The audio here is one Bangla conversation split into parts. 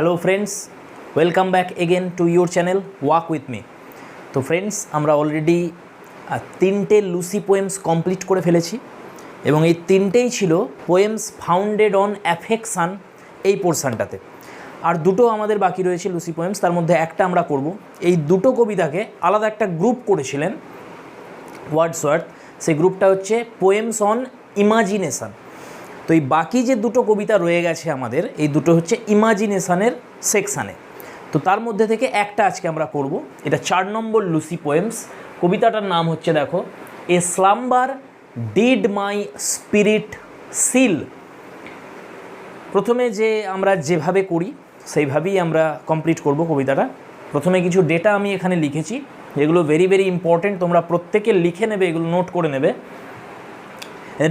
Hello friends, welcome back again to your channel walk with me. তো ফ্রেন্ডস, আমরা অলরেডি 3টে লুসি পোয়েমস কমপ্লিট করে ফেলেছি এবং এই 3টেই ছিল পোয়েমস ফাউন্ডেড অন অ্যাফেকশান এই পোর্শনটাতে। আর দুটো আমাদের বাকি রয়েছে লুসি পোয়েমস, তার মধ্যে একটা আমরা করব। এই দুটো কবিতাকে আলাদা একটা গ্রুপ করেছিলেন ওয়ার্ডসওয়ার্থ, সেই গ্রুপটা হচ্ছে পোয়েমস অন ইমাজিনেশান। তো এই বাকি যে দুটো কবিতা রয়ে গেছে আমাদের, এই দুটো হচ্ছে ইমাজিনেশানের সেকশানে। তো তার মধ্যে থেকে একটা আজকে আমরা করব। এটা 4 নম্বর লুসি পোয়েমস। কবিতাটার নাম হচ্ছে, দেখো, a slumber did my spirit seal. প্রথমে যে আমরা যেভাবে করি সেইভাবেই আমরা কমপ্লিট করব কবিতাটা। প্রথমে কিছু ডেটা আমি এখানে লিখেছি, যেগুলো ভেরি ভেরি ইম্পর্টেন্ট, তোমরা প্রত্যেকে লিখে নেবে, এগুলো নোট করে নেবে।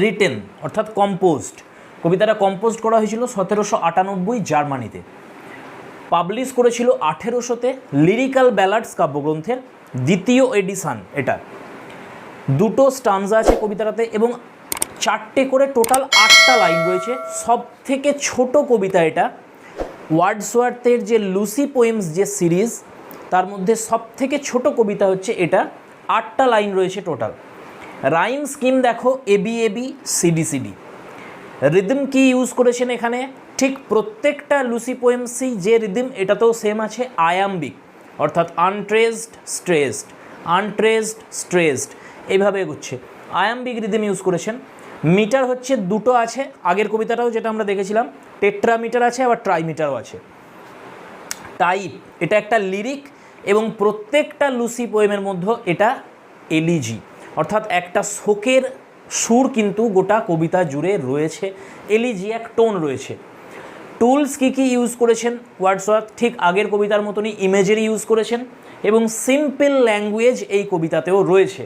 রিটেন অর্থাৎ কম্পোজড, কবিতাটা কম্পোজড করা হয়েছিল 1798 জার্মানিতে। পাবলিশ করেছিল 1800-তে লিরিক্যাল ব্যালাডস কাব্যগ্রন্থের দ্বিতীয় এডিশন। এটা দুটো স্টানজা আছে কবিতাটাতে এবং 4টে করে টোটাল 8টা লাইন রয়েছে। সব থেকে ছোট কবিতা এটা। ওয়ার্ডসওয়ার্থের যে লুসি পোয়েমস যে সিরিজ, তার মধ্যে সব থেকে ছোট কবিতা হচ্ছে এটা। 8টা লাইন রয়েছে টোটাল। রাইম স্কিম দেখো, A B A B C D C D. Rhythm কি ইউজ করেছেন এখানে, ঠিক প্রত্যেকটা লুসি পোয়েমসই যে রিদম, এটাতেও সেম আছে, আয়াম্বিক, অর্থাৎ আনট্রেসড স্ট্রেসড, আনট্রেসড স্ট্রেসড, এইভাবে এগোচ্ছে। আয়াম্বিক রিদম ইউজ করেছেন। মিটার হচ্ছে দুটো আছে, আগের কবিতাটাও যেটা আমরা দেখেছিলাম, টেট্রা মিটার আছে, আবার ট্রাই মিটারও আছে। টাইপ, এটা একটা লিরিক এবং প্রত্যেকটা লুসি পোয়েমের মধ্যে এটা এলিজি, অর্থাৎ একটা শোকের সুর কিন্তু গোটা কবিতা জুড়ে রয়েছে। এলিজিয়াক টোন রয়েছে। টুলস কী কী ইউজ করেছেন ওয়ার্ডসওয়ার্থ, ঠিক আগের কবিতার মতনই ইমেজেরি ইউজ করেছেন এবং সিম্পল ল্যাঙ্গুয়েজ এই কবিতাতেও রয়েছে।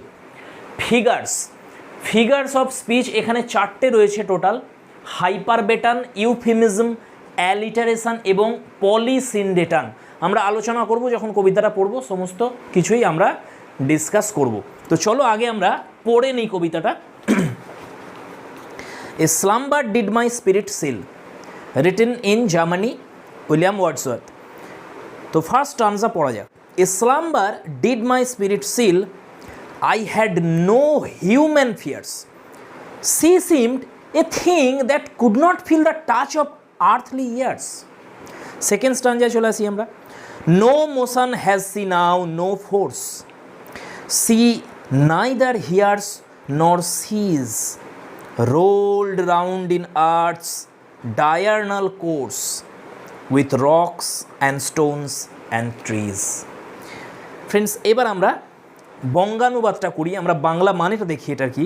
ফিগার্স, ফিগার্স অফ স্পিচ এখানে 4টে রয়েছে টোটাল। হাইপারবেটান, ইউফিমিজম, অ্যালিটারেশন এবং পলিসিনডেটান। আমরা আলোচনা করব যখন কবিতাটা পড়ব, সমস্ত কিছুই আমরা ডিসকাস করব। তো চলো আগে আমরা পড়ে নিই কবিতাটা। A slumber did my spirit seal, written in Germany, William Wordsworth. তো ফার্স্ট স্টানজা পড়া যাক। A slumber did my spirit seal, I had no human fears. She seemed a thing that could not feel the touch of earthly years. Second stanza চলে আসি আমরা। No motion has she now, no force. She neither hears nor sees, rolled round in earth's diurnal course, with rocks and stones and trees. Friends, এবার আমরা বঙ্গানুবাদটা করি, আমরা বাংলা মানেটা দেখি এটার কি।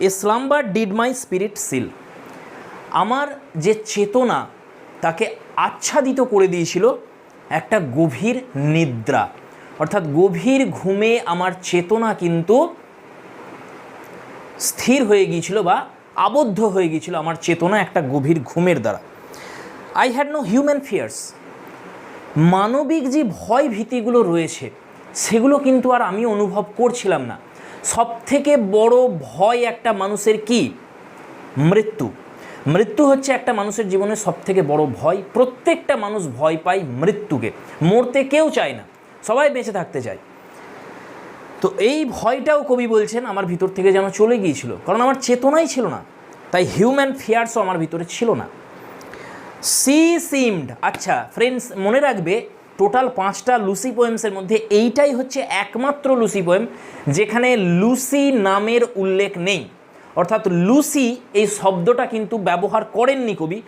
A slumber did my spirit seal, আমার যে চেতনা তাকে আচ্ছাদিত করে দিয়েছিল একটা গভীর নিদ্রা, অর্থাৎ গভীর ঘুমে আমার চেতনা কিন্তু স্থির হয়ে গিয়েছিল বা আবদ্ধ হয়ে গিয়েছিল আমার চেতনা একটা গভীর ঘুমের দ্বারা। I had no human fears, মানবিক যে ভয় ভীতিগুলো রয়েছে সেগুলো কিন্তু আর আমি অনুভব করছিলাম না। সবথেকে বড় ভয় একটা মানুষের কি? মৃত্যু। মৃত্যু হচ্ছে একটা মানুষের জীবনের সবথেকে বড় ভয়। প্রত্যেকটা মানুষ ভয় পায় মৃত্যুকে, মরতে কেউ চায় না, সবাই বেঁচে থাকতে চায়। তো এই ভয়টাও কবি বলছেন আমার ভিতর থেকে যেন চলে গিয়েছিল, কারণ আমার চেতনাই ছিল না, তাই হিউম্যান ফিয়ার্সও আমার ভিতরে ছিল না। সি সিমড, আচ্ছা ফ্রেন্ডস মনে রাখবে, টোটাল 5টা লুসি পোয়েমসের মধ্যে এইটাই হচ্ছে একমাত্র লুসি পোয়েম যেখানে লুসি নামের উল্লেখ নেই, অর্থাৎ লুসি এই শব্দটা কিন্তু ব্যবহার করেননি কবি,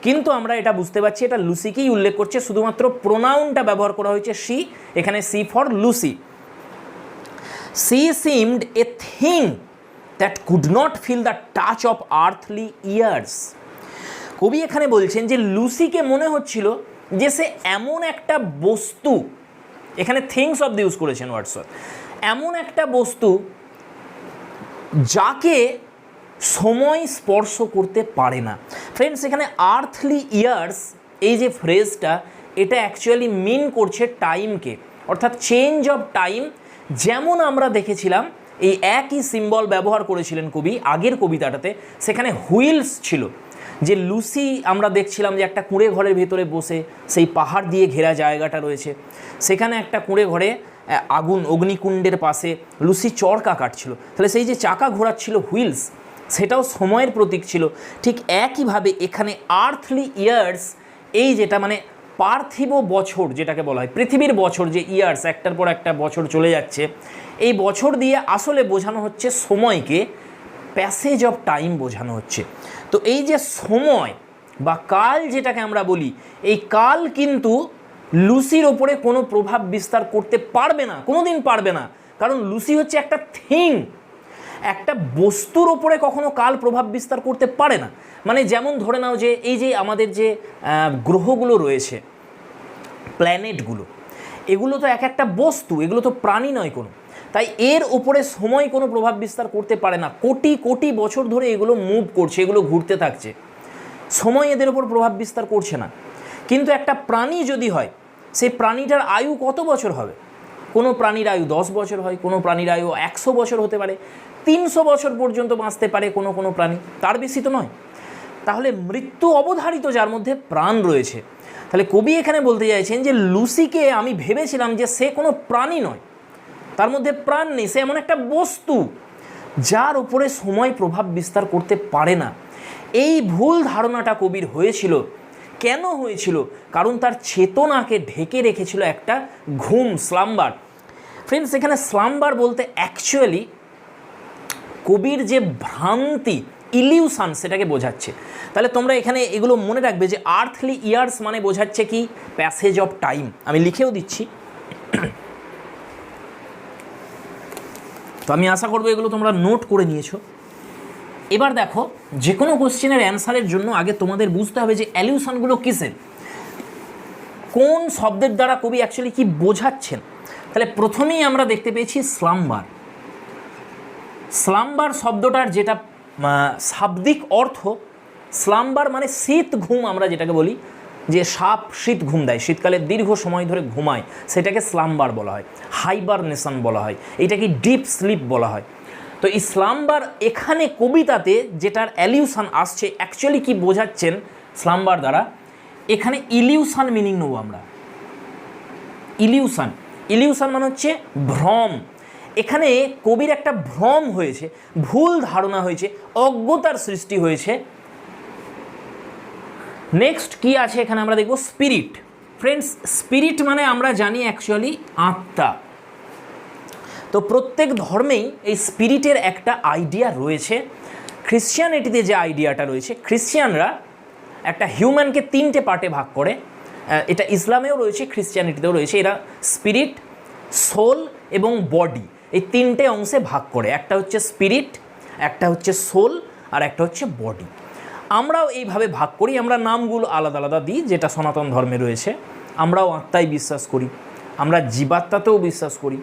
কিন্তু আমরা এটা বুঝতে পারছি এটা লুসিকেই উল্লেখ করছে, শুধুমাত্র প্রোনাউনটা ব্যবহার করা হয়েছে সি, এখানে she for Lucy. She seemed a thing that could not feel the touch of earthly years. কবি এখানে বলছেন যে লুসিকে মনে হচ্ছিল যে সে এমন একটা বস্তু, এখানে থিংস অফ ইউজ করেছেন ওয়ার্ডসওয়ার্থ, এমন একটা বস্তু যাকে সময় স্পর্শ করতে পারে না। ফ্রেন্ডস, এখানে আর্থলি ইয়ার্স এই যে ফ্রেজটা, এটা অ্যাকচুয়ালি মিন করছে টাইমকে, অর্থাৎ চেঞ্জ অফ টাইম। যেমন আমরা দেখেছিলাম এই একই সিম্বল ব্যবহার করেছিলেন কবি আগের কবিতাটাতে, সেখানে হুইলস ছিল, যে লুসি আমরা দেখছিলাম যে একটা কুঁড়ে ঘরের ভেতরে বসে, সেই পাহাড় দিয়ে ঘেরা জায়গাটা রয়েছে, সেখানে একটা কুঁড়ে ঘরে অগ্নিকুণ্ডের পাশে লুসি চরকা কাটছিল, তাহলে সেই যে চাকা ঘোরাচ্ছিল হুইলস, সেটাও সময়ের প্রতীক ছিল। ঠিক একইভাবে এখানে আর্থলি ইয়ার্স, এই যেটা মানে পার্থিব বছর যেটাকে বলা হয়, পৃথিবীর বছর, যে ইয়ার্স একটার পর একটা বছর চলে যাচ্ছে, এই বছর দিয়ে আসলে বোঝানো হচ্ছে সময়কে, প্যাসেজ অফ টাইম বোঝানো হচ্ছে। তো এই যে সময় বা কাল যেটাকে আমরা বলি, এই কাল কিন্তু লুসির ওপরে কোনো প্রভাব বিস্তার করতে পারবে না, কোনো দিন পারবে না, কারণ লুসি হচ্ছে একটা থিং, একটা বস্তুর ওপরে কখনো কাল প্রভাব বিস্তার করতে পারে না। মানে যেমন ধরে নাও যে এই যে আমাদের যে গ্রহগুলো রয়েছে, প্ল্যানেটগুলো, এগুলো তো এক একটা বস্তু, এগুলো তো প্রাণী নয় কোনো, তাই এর ওপরে সময় কোনো প্রভাব বিস্তার করতে পারে না। কোটি কোটি বছর ধরে এগুলো মুভ করছে, এগুলো ঘুরতে থাকছে, সময় এদের ওপর প্রভাব বিস্তার করছে না। কিন্তু একটা প্রাণী যদি হয়, সেই প্রাণীটার আয়ু কত বছর হবে? কোনো প্রাণীর আয়ু 10 বছর হয়, কোনো প্রাণীর আয়ু 100 বছর হতে পারে, 300 বছর পর্যন্ত বাঁচতে পারে কোনো কোনো প্রাণী, তার বেশি তো নয়। তাহলে মৃত্যু অবধারিত, যার মধ্যে প্রাণ রয়েছে। তাহলে কবি এখানে বলতে চাইছেন যে লুসিকে আমি ভেবেছিলাম যে সে কোনো প্রাণী নয়, তার মধ্যে প্রাণ নেই, সে এমন একটা বস্তু যার উপরে সময় প্রভাব বিস্তার করতে পারে না। এই ভুল ধারণাটা কবির হয়েছিল। কেন হয়েছিল? কারণ তার চেতনাকে ঢেকে রেখেছিল একটা ঘুম, স্লাম্বার। ফ্রেন্ডস, এখানে স্লাম্বার বলতে অ্যাকচুয়ালি কবির যে ভ্রান্তি, ইলিউশন, সেটাকে বোঝাচ্ছে। তাহলে তোমরা এখানে এগুলো মনে রাখবে যে আর্থলি ইয়ার্স মানে বোঝাচ্ছে কি? Passage of time. আমি লিখেও দিচ্ছি, তো আমি আশা করবো এগুলো তোমরা নোট করে নিয়েছো। এবার দেখো, যে কোনো কোশ্চেনের অ্যান্সারের জন্য আগে তোমাদের বুঝতে হবে যে অ্যালিউশনগুলো কিসের, কোন শব্দের দ্বারা কবি অ্যাকচুয়ালি কি বোঝাচ্ছেন। তাহলে প্রথমেই আমরা দেখতে পেয়েছি স্লাম্বার। স্লাম্বার শব্দটার যেটা শাব্দিক অর্থ, স্লাম্বার মানে শীত ঘুম, আমরা যেটাকে বলি যে সাপ শীত ঘুম দেয়, শীতকালে দীর্ঘ সময় ধরে ঘুমায়, সেটাকে স্লাম্বার বলা হয়, হাইবারনেশন বলা হয়, এটাকে ডিপ স্লিপ বলা হয়। তো এই স্লাম্বার এখানে কবিতাতে যেটার অ্যালিউশন আসছে, অ্যাকচুয়ালি কি বোঝাচ্ছেন স্লাম্বার দ্বারা, এখানে ইলিউশন মিনিং নেব আমরা। ইলিউশন, ইলিউশন মানে হচ্ছে ভ্রম। এখানে কবির একটা ভ্রম হয়েছে, ভুল ধারণা হয়েছে, অজ্ঞতার সৃষ্টি হয়েছে। নেক্সট কি আছে এখানে আমরা দেখব স্পিরিট। ফ্রেন্ডস, স্পিরিট মানে আমরা জানি অ্যাকচুয়ালি আত্মা। তো প্রত্যেক ধর্মেই এই স্পিরিটের একটা আইডিয়া রয়েছে। খ্রিশ্চিয়ানিটিতে যে আইডিয়াটা রয়েছে, খ্রিশ্চিয়ানরা একটা হিউম্যানকে 3টে পার্টে ভাগ করে, এটা ইসলামেও রয়েছে, খ্রিশ্চিয়ানিটিতেও রয়েছে। এরা স্পিরিট, সোল এবং বডি, এই 3টে অংশে ভাগ করে। একটা হচ্ছে স্পিরিট, একটা হচ্ছে সোল, আর একটা হচ্ছে বডি। আমরাও এইভাবে ভাগ করি, আমরা নামগুলো আলাদা আলাদা দিই, যেটা সনাতন ধর্মে রয়েছে। আমরাও আত্মায় বিশ্বাস করি, আমরা জীবাত্মাতেও বিশ্বাস করি,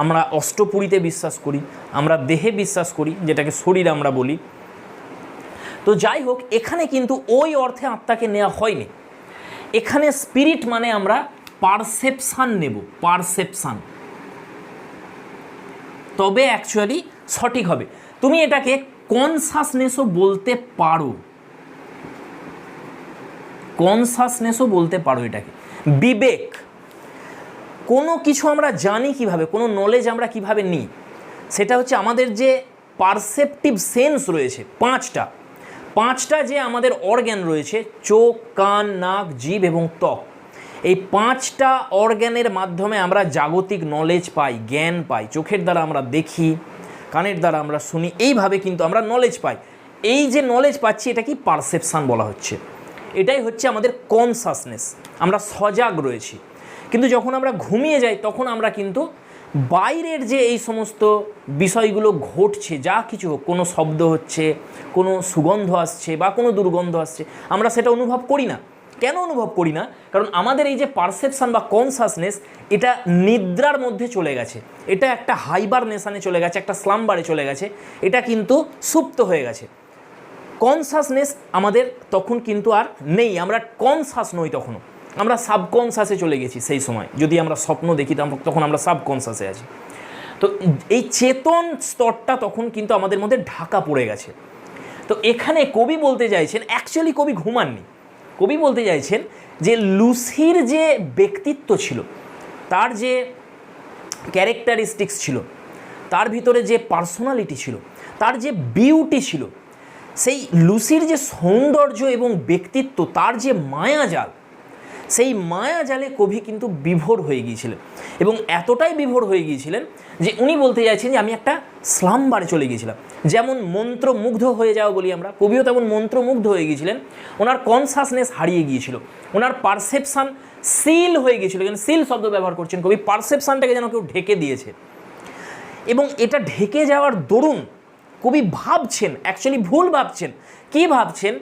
আমরা অষ্টপুরীতে বিশ্বাস করি, আমরা দেহে বিশ্বাস করি, যেটাকে শরীর আমরা বলি। তো যাই হোক, এখানে কিন্তু ওই অর্থে আত্মাকে নেওয়া হয়নি। এখানে স্পিরিট মানে আমরা পারসেপশান নেব, পারসেপশান, তবে অ্যাকচুয়ালি সঠিক হবে। তুমি এটাকে কনসাসনেসও বলতে পারো, কনসাসনেসও বলতে পারো এটাকে। বিবেক, কোনো কিছু আমরা জানি কিভাবে, কোনো নলেজ আমরা কিভাবে নিই, সেটা হচ্ছে আমাদের যে পারসেপটিভ সেন্স রয়েছে, পাঁচটা যে আমাদের অর্গ্যান রয়েছে, চোখ, কান, নাক, জিভ এবং ত্বক, এই 5টা অর্গ্যানের মাধ্যমে আমরা জাগতিক নলেজ পাই, জ্ঞান পাই। চোখের দ্বারা আমরা দেখি, কানের দ্বারা আমরা শুনি, এইভাবে কিন্তু আমরা নলেজ পাই। এই যে নলেজ পাচ্ছি, এটা কি পারসেপশান বলা হচ্ছে। এটাই হচ্ছে আমাদের কনসাসনেস, আমরা সজাগ রয়েছি। কিন্তু যখন আমরা ঘুমিয়ে যাই, তখন আমরা কিন্তু বাইরের যে এই সমস্ত বিষয়গুলো ঘটছে, যা কিছু হোক, কোনো শব্দ হচ্ছে, কোনো সুগন্ধ আসছে বা কোনো দুর্গন্ধ আসছে, আমরা সেটা অনুভব করি না। কেন অনুভব করি না? কারণ আমাদের এই যে পারসেপশান বা কনসাসনেস, এটা নিদ্রার মধ্যে চলে গেছে, এটা একটা হাইবারনেশনে চলে গেছে, একটা স্লাম্বারে চলে গেছে, এটা কিন্তু সুপ্ত হয়ে গেছে। কনসাসনেস আমাদের তখন কিন্তু আর নেই, আমরা কনসাস নই, তখনও আমরা সাবকনসাসে চলে গেছি। সেই সময় যদি আমরা স্বপ্ন দেখি, তখন আমরা সাবকনসাসে আছি। তো এই চেতন স্তরটা তখন কিন্তু আমাদের মধ্যে ঢাকা পড়ে গেছে। তো এখানে কবি বলতে চাইছেন, অ্যাকচুয়ালি কবি ঘুমাননি, কবি বলতে চাইছেন যে লুসির যে ব্যক্তিত্ব ছিল, তার যে ক্যারেক্টারিস্টিক্স ছিল, তার ভিতরে যে পার্সোনালিটি ছিল, তার যে বিউটি ছিল, সেই লুসির যে সৌন্দর্য এবং ব্যক্তিত্ব, তার যে মায়াজাল, সেই মায়াজালে কবি কিন্তু বিভোর হয়ে গিয়েছিলেন। এবং এতটাই বিভোর হয়ে গিয়েছিলেন যে উনি বলতে চাইছেন যে আমি একটা স্লাম্বারে চলে গিয়েছিলাম। যেমন মন্ত্রমুগ্ধ হয়ে যাওয়া বলি আমরা, কবিও তেমন মন্ত্রমুগ্ধ হয়ে গিয়েছিলেন। ওনার কনসাসনেস হারিয়ে গিয়েছিল, ওনার পারসেপশান সিল হয়ে গিয়েছিল। এখানে সিল শব্দ ব্যবহার করছেন কবি, পারসেপশানটাকে যেন কেউ ঢেকে দিয়েছে। এবং এটা ঢেকে যাওয়ার দরুন কবি ভাবছেন, অ্যাকচুয়ালি ভুল ভাবছেন। কি ভাবছেন?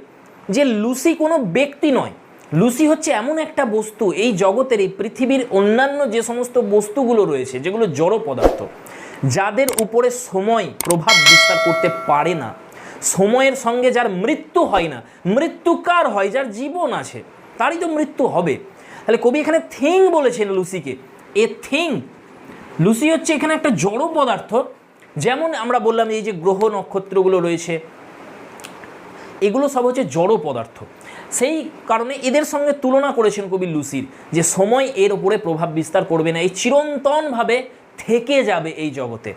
যে লুসি কোনো ব্যক্তি নয়, লুসি হচ্ছে এমন একটা বস্তু, এই জগতের, এই পৃথিবীর অন্যান্য যে সমস্ত বস্তুগুলো রয়েছে, যেগুলো জড় পদার্থ, যাদের উপরে সময় প্রভাব বিস্তার করতে পারে না, সময়ের সঙ্গে যার মৃত্যু হয় না। মৃত্যু কার হয়? যার জীবন আছে, তারই তো মৃত্যু হবে। তাহলে কবি এখানে থিং বলেছেন লুসিকে, এ থিং। লুসি হচ্ছে এখানে একটা জড় পদার্থ। যেমন আমরা বললাম এই যে গ্রহ নক্ষত্রগুলো রয়েছে, এগুলো সব হচ্ছে জড় পদার্থ। সেই কারণে এদের সঙ্গে তুলনা করেছেন কবি লুসির, যে সময় এর ওপরে প্রভাব বিস্তার করবে না, এই চিরন্তনভাবে থেকে যাবে এই জগতে।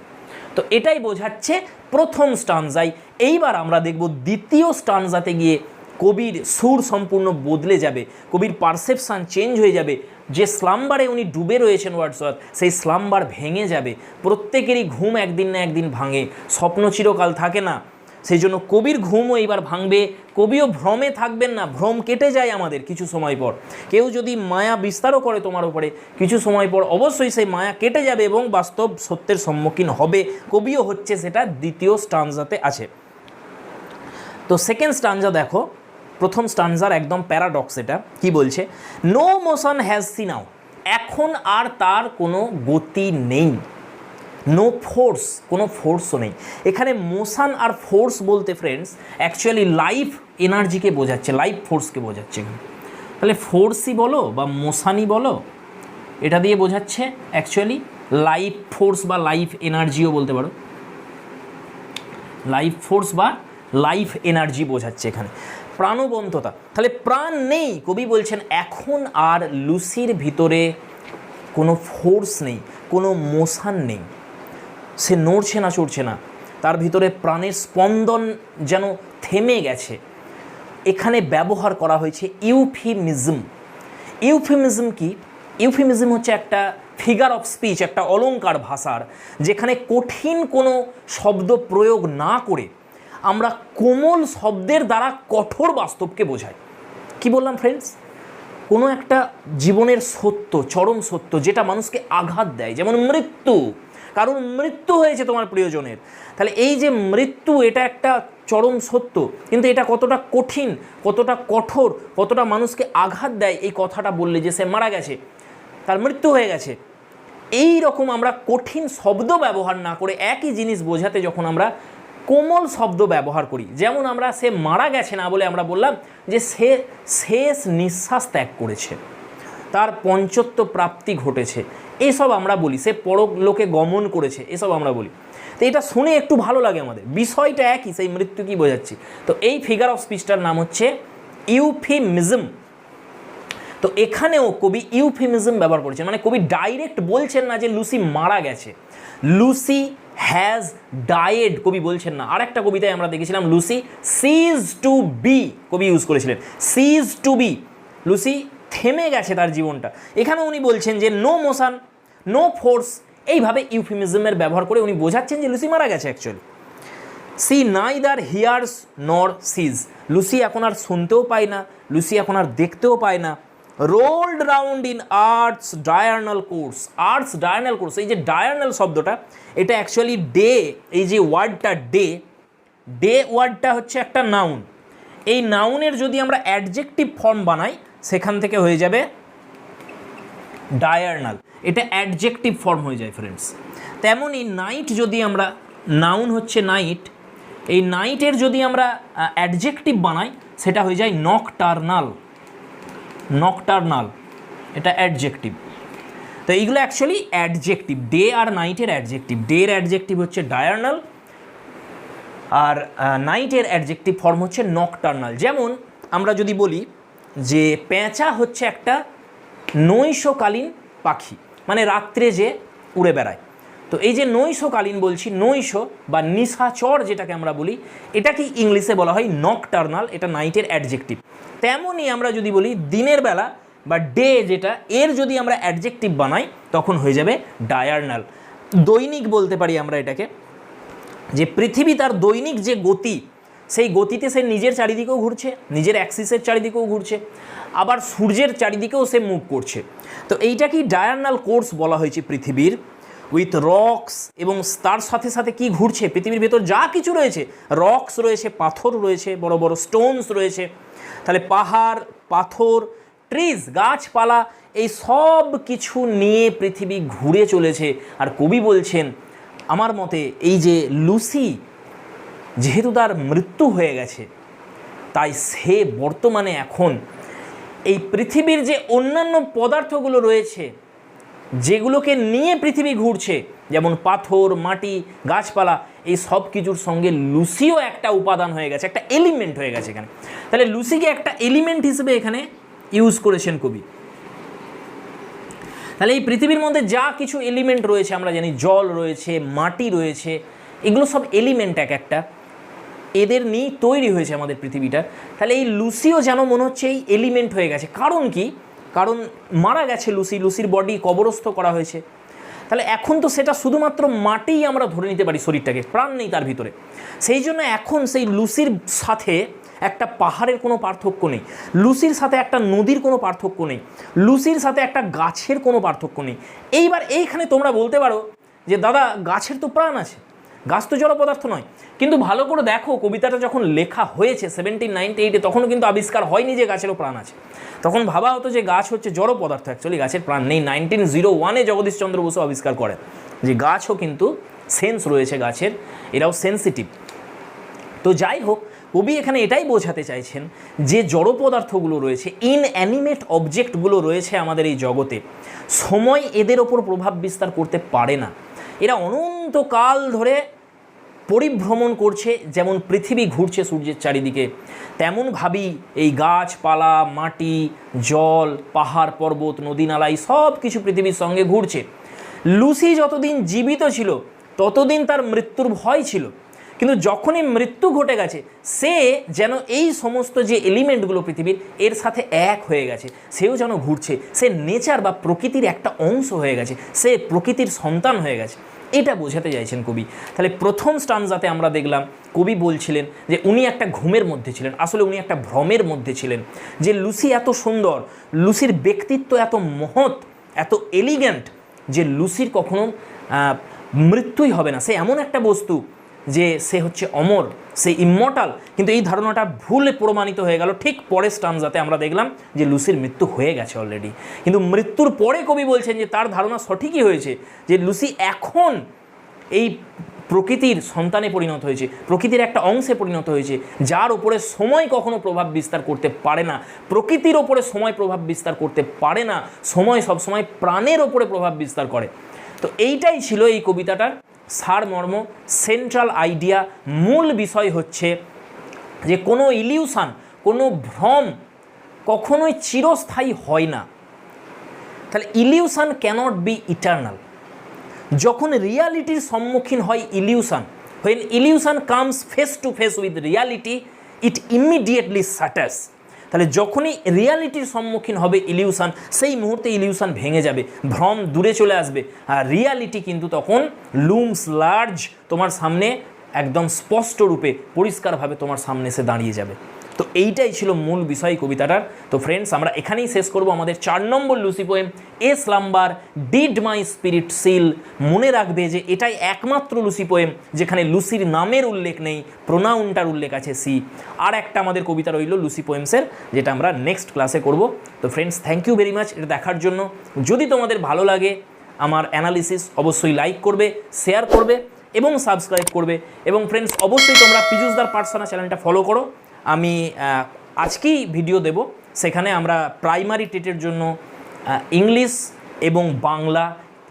তো এটাই বোঝাচ্ছে প্রথম স্টানজায়। এইবার আমরা দেখব দ্বিতীয় স্টানজাতে গিয়ে কবির সুর সম্পূর্ণ বদলে যাবে, কবির পারসেপশান চেঞ্জ হয়ে যাবে। যে স্লাম্বারে উনি ডুবে রয়েছেন ওয়ার্ডসওয়ার্থ, সেই স্লাম্বার ভেঙে যাবে। প্রত্যেকেরই ঘুম একদিন না একদিন ভাঙে, স্বপ্ন চিরকাল থাকে না। সেই জন্য কবির ঘুমও এইবার ভাঙবে, কবিও ভ্রমে থাকবেন না। ভ্রম কেটে যায় আমাদের কিছু সময় পর। কেউ যদি মায়া বিস্তারও করে তোমার উপরে, কিছু সময় পর অবশ্যই সেই মায়া কেটে যাবে এবং বাস্তব সত্যের সম্মুখীন হবে। কবিও হচ্ছে সেটা দ্বিতীয় স্টানজাতে আছে। তো সেকেন্ড স্টানজা দেখো, প্রথম স্টানজার একদম প্যারাডক্স। এটা কি বলছে? No motion has see now, এখন আর তার কোনো গতি নেই। নো ফোর্স, কোনো ফোর্সও নেই। এখানে মোশন আর ফোর্স বলতে ফ্রেন্ডস অ্যাকচুয়ালি লাইফ এনার্জিকে বোঝাচ্ছে, লাইফ ফোর্সকে বোঝাচ্ছে এখানে। তাহলে ফোর্সই বলো বা মোশনই বলো, এটা দিয়ে বোঝাচ্ছে অ্যাকচুয়ালি লাইফ ফোর্স বা লাইফ এনার্জিও বলতে পারো। লাইফ ফোর্স বা লাইফ এনার্জি বোঝাচ্ছে এখানে, প্রাণবন্ততা। তাহলে প্রাণ নেই, কবি বলছেন এখন আর লুসির ভিতরে কোনো ফোর্স নেই, কোনো মোশন নেই। সে নড়ছে না, চড়ছে না, তার ভিতরে প্রাণের স্পন্দন যেন থেমে গেছে। এখানে ব্যবহার করা হয়েছে ইউফিমিজম। ইউফিমিজম কি? ইউফিমিজম হচ্ছে একটা ফিগার অফ স্পিচ, একটা অলংকার ভাষার, যেখানে কঠিন কোনো শব্দ প্রয়োগ না করে আমরা কোমল শব্দের দ্বারা কঠোর বাস্তবকে বোঝাই। কি বললাম ফ্রেন্ডস? কোনো একটা জীবনের সত্য, চরম সত্য, যেটা মানুষকে আঘাত দেয়, যেমন মৃত্যু। কারণ মৃত্যু হয়েছে তোমার প্রিয়জনের, তাহলে এই যে মৃত্যু, এটা একটা চরম সত্য, কিন্তু এটা কতটা কঠিন, কতটা কঠোর, কতটা মানুষকে আঘাত দেয় এই কথাটা বললে, যে সে মারা গেছে, তার মৃত্যু হয়ে গেছে। এই রকম আমরা কঠিন শব্দ ব্যবহার না করে একই জিনিস বোঝাতে যখন আমরা কোমল শব্দ ব্যবহার করি, যেমন আমরা সে মারা গেছে না বলে আমরা বললাম যে সে শেষ নিঃশ্বাস ত্যাগ করেছে, তার পঞ্চত্ব প্রাপ্তি ঘটেছে, এইসব আমরা বলি। সে পরলোকে গমন করেছে, এসব আমরা বলি। তো এটা শুনে একটু ভালো লাগে আমাদের, বিষয়টা একই, সেই মৃত্যু কি বোঝাচ্ছি। তো এই ফিগার অফ স্পিচটার নাম হচ্ছে ইউফিমিজম। তো এখানেও কবি ইউফিমিজম ব্যবহার করেছেন, মানে কবি ডাইরেক্ট বলছেন না যে লুসি মারা গেছে, লুসি হ্যাজ ডায়েড কবি বলছেন না। আর একটা কবিতায় আমরা দেখেছিলাম লুসি সিজ টু বি কবি ইউজ করেছিলেন, সিজ টু বি, লুসি থেমে গেছে তার জীবনটা। এখানে উনি বলছেন যে নো মোশন, নো ফোর্স, এইভাবে ইউফিমিজমের ব্যবহার করে উনি বোঝাচ্ছেন যে লুসি মারা গেছে অ্যাকচুয়ালি। সি নাইদার হিয়ার্স নর সিজ, লুসি এখন আর শুনতেও পায় না, লুসি এখন আর দেখতেও পায় না। Rolled round in earth's diurnal course, earth's diurnal course, এই যে ডায়ার্নাল শব্দটা, এটা অ্যাকচুয়ালি ডে, এই যে ওয়ার্ডটা ডে, ডে ওয়ার্ডটা হচ্ছে একটা নাউন। এই নাউনের যদি আমরা অ্যাডজেক্টিভ ফর্ম বানাই, সেখান থেকে হয়ে যাবে ডায়ার্নাল, এটা অ্যাডজেক্টিভ ফর্ম হয়ে যায় ফ্রেন্ডস। তেমনই নাইট যদি আমরা, নাউন হচ্ছে নাইট, এই নাইটের যদি আমরা অ্যাডজেক্টিভ বানাই, সেটা হয়ে যায় নকটার্নাল, নকটার্নাল, এটা অ্যাডজেক্টিভ। তো এইগুলো অ্যাকচুয়ালি অ্যাডজেক্টিভ, ডে আর নাইটের অ্যাডজেক্টিভ। ডে এর অ্যাডজেক্টিভ হচ্ছে ডায়ার্নাল, আর নাইটের অ্যাডজেক্টিভ ফর্ম হচ্ছে নকটার্নাল। যেমন আমরা যদি বলি যে পেঁচা হচ্ছে একটা নৈশকালীন পাখি, মানে রাত্রে যে উড়ে বেড়ায়। তো এই যে নৈশকালীন বলছি, নৈশ বা নিশাচর যেটাকে আমরা বলি, এটাকে ইংলিশে বলা হয় নকটার্নাল, এটা নাইটের অ্যাডজেক্টিভ। তেমনই আমরা যদি বলি দিনের বেলা বা ডে যেটা, এর যদি আমরা অ্যাডজেক্টিভ বানাই তখন হয়ে যাবে ডায়ার্নাল। দৈনিক বলতে পারি আমরা এটাকে, যে পৃথিবী তার দৈনিক যে গতি, সেই গতিতে সে নিজের চারিদিকেও ঘুরছে, নিজের অ্যাক্সিসের চারিদিকেও ঘুরছে, আবার সূর্যের চারিদিকেও সে মুভ করছে। তো এইটাকেই ডায়ার্নাল কোর্স বলা হয়েছে পৃথিবীর, উইথ রক্স, এবং তার সাথে সাথে কি ঘুরছে, পৃথিবীর ভেতর যা কিছু রয়েছে, রক্স রয়েছে, পাথর রয়েছে, বড় বড় স্টোনস রয়েছে, তাহলে পাহাড়, পাথর, ট্রিজ, গাছপালা, এই সব কিছু নিয়ে পৃথিবী ঘুরে চলেছে। আর কবি বলছেন আমার মতে এই যে লুসি, যেহেতু তার মৃত্যু হয়ে গেছে, তাই সে বর্তমানে এখন এই পৃথিবীর যে অন্যান্য পদার্থগুলো রয়েছে যেগুলোকে নিয়ে পৃথিবী ঘুরছে, যেমন পাথর, মাটি, গাছপালা, এই সব কিছুর সঙ্গে লুসিও একটা উপাদান হয়ে গেছে, একটা এলিমেন্ট হয়ে গেছে এখানে। তাহলে লুসিকে একটা এলিমেন্ট হিসেবে এখানে ইউজ করেছেন কবি। তাহলে এই পৃথিবীর মধ্যে যা কিছু এলিমেন্ট রয়েছে, আমরা জানি জল রয়েছে, মাটি রয়েছে, এগুলো সব এলিমেন্ট এক একটা, এদের নিয়েই তৈরি হয়েছে আমাদের পৃথিবীটা। তাহলে এই লুসিও যেন মনে হচ্ছে এই এলিমেন্ট হয়ে গেছে। কারণ কি? কারণ মারা গেছে লুসি, লুসির বডি কবরস্থ করা হয়েছে। তাহলে এখন তো সেটা শুধুমাত্র মাটিই আমরা ধরে নিতে পারি, শরীরটাকে, প্রাণ নেই তার ভিতরে। সেই জন্য এখন সেই লুসির সাথে একটা পাহাড়ের কোনো পার্থক্য নেই, লুসির সাথে একটা নদীর কোনো পার্থক্য নেই, লুসির সাথে একটা গাছের কোনো পার্থক্য নেই। এইবার এইখানে তোমরা বলতে পারো যে দাদা গাছের তো প্রাণ আছে, গাছ তো জড় পদার্থ নয়। কিন্তু ভালো করে দেখো, কবিতাটা যখন লেখা হয়েছে 1798-এ, তখনও কিন্তু আবিষ্কার হয়নি যে গাছেরও প্রাণ আছে। তখন ভাবা হতো যে গাছ হচ্ছে জড় পদার্থ, অ্যাকচুয়ালি গাছের প্রাণ নেই। 1901-এ জগদীশচন্দ্র বসু আবিষ্কার করেন যে গাছও কিন্তু সেন্স রয়েছে গাছের, এরাও সেন্সিটিভ। তো যাই হোক, কবি এখানে এটাই বোঝাতে চাইছেন যে জড় পদার্থগুলো রয়েছে, ইনঅ্যানিমেট অবজেক্টগুলো রয়েছে আমাদের এই জগতে, সময় এদের ওপর প্রভাব বিস্তার করতে পারে না। এরা অনন্তকাল ধরে পরিভ্রমণ করছে, যেমন পৃথিবী ঘুরছে সূর্যের চারিদিকে, তেমনভাবেই এই গাছপালা, মাটি, জল, পাহাড়, পর্বত, নদী, নালা, সব কিছু পৃথিবীর সঙ্গে ঘুরছে। লুসি যতদিন জীবিত ছিল ততদিন তার মৃত্যুর ভয় ছিল, কিন্তু যখনই মৃত্যু ঘটে গেছে, সে যেন এই সমস্ত যে এলিমেন্টগুলো পৃথিবীর, এর সাথে এক হয়ে গেছে, সেও যেন ঘুরছে, সে নেচার বা প্রকৃতির একটা অংশ হয়ে গেছে, সে প্রকৃতির সন্তান হয়ে গেছে, এটা বোঝাতে চাইছেন কবি। তাহলে প্রথম স্টানজাতে আমরা দেখলাম কবি বলছিলেন যে উনি একটা ঘুমের মধ্যে ছিলেন, আসলে উনি একটা ভ্রমের মধ্যে ছিলেন, যে লুসি এত সুন্দর, লুসির ব্যক্তিত্ব এত মহৎ, এত এলিগেন্ট, যে লুসির কখনো মৃত্যুই হবে না, সে এমন একটা বস্তু যে সে হচ্ছে অমর, সে ইমমর্টাল। কিন্তু এই ধারণাটা ভুলে প্রমাণিত হয়ে গেল। ঠিক পরের স্টানজাতে আমরা দেখলাম যে লুসির মৃত্যু হয়ে গেছে অলরেডি, কিন্তু মৃত্যুর পরে কবি বলছেন যে তার ধারণা সঠিকই হয়েছে, যে লুসি এখন এই প্রকৃতির সন্তানে পরিণত হয়েছে, প্রকৃতির একটা অংশে পরিণত হয়েছে, যার ওপরে সময় কখনো প্রভাব বিস্তার করতে পারে না, প্রকৃতির ওপরে সময় প্রভাব বিস্তার করতে পারে না, সময় সবসময় প্রাণের ওপরে প্রভাব বিস্তার করে। তো এইটাই ছিল এই কবিতাটার সারমর্ম, সেন্ট্রাল আইডিয়া, মূল বিষয় হচ্ছে যে কোনো ইলিউশন, কোনো ভ্রম কখনোই চিরস্থায়ী হয় না। তাহলে ইলিউশন ক্যানট বি ইটার্নাল। যখন রিয়ালিটির সম্মুখীন হয় illusion, when illusion comes face to face with reality, it immediately shatters. তাহলে যখনই রিয়ালিটির সম্মুখীন হবে ইলিউশন, সেই মুহূর্তে ইলিউশন ভেঙে যাবে, ভ্রম দূরে চলে আসবে, আর রিয়ালিটি কিন্তু তখন লুমস লার্জ, তোমার সামনে একদম স্পষ্ট রূপে, পরিষ্কারভাবে তোমার সামনে এসে দাঁড়িয়ে যাবে। তো এইটাই ছিল মূল বিষয় কবিতাটার। তো ফ্রেন্ডস, আমরা এখানেই শেষ করব আমাদের 4 নম্বর Lucy poem, a slumber did my spirit seal. মনে রাখবে যে এটাই একমাত্র লুসি পোয়েম যেখানে লুসির নামের উল্লেখ নেই, প্রোনাউনটার উল্লেখ আছে সি। আর একটা আমাদের কবিতা রইল লুসি পোয়েমসের, যেটা আমরা নেক্সট ক্লাসে করব। তো friends, thank you very much এটা দেখার জন্য। যদি তোমাদের ভালো লাগে আমার অ্যানালিসিস, অবশ্যই লাইক করবে, শেয়ার করবে এবং সাবস্ক্রাইব করবে। এবং ফ্রেন্ডস, অবশ্যই তোমরা পীযূষদার পাঠশালা চ্যানেলটা ফলো করো। আমি আজকেই ভিডিও দেব, সেখানে আমরা প্রাইমারি টেটের জন্য ইংলিশ এবং বাংলা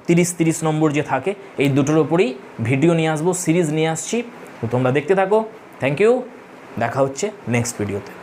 30-30 নম্বর যে থাকে, এই দুটোর ওপরেই ভিডিও নিয়ে আসবো, সিরিজ নিয়ে আসছি। তো তোমরা দেখতে থাকো। থ্যাংক ইউ, দেখা হচ্ছে নেক্সট ভিডিওতে।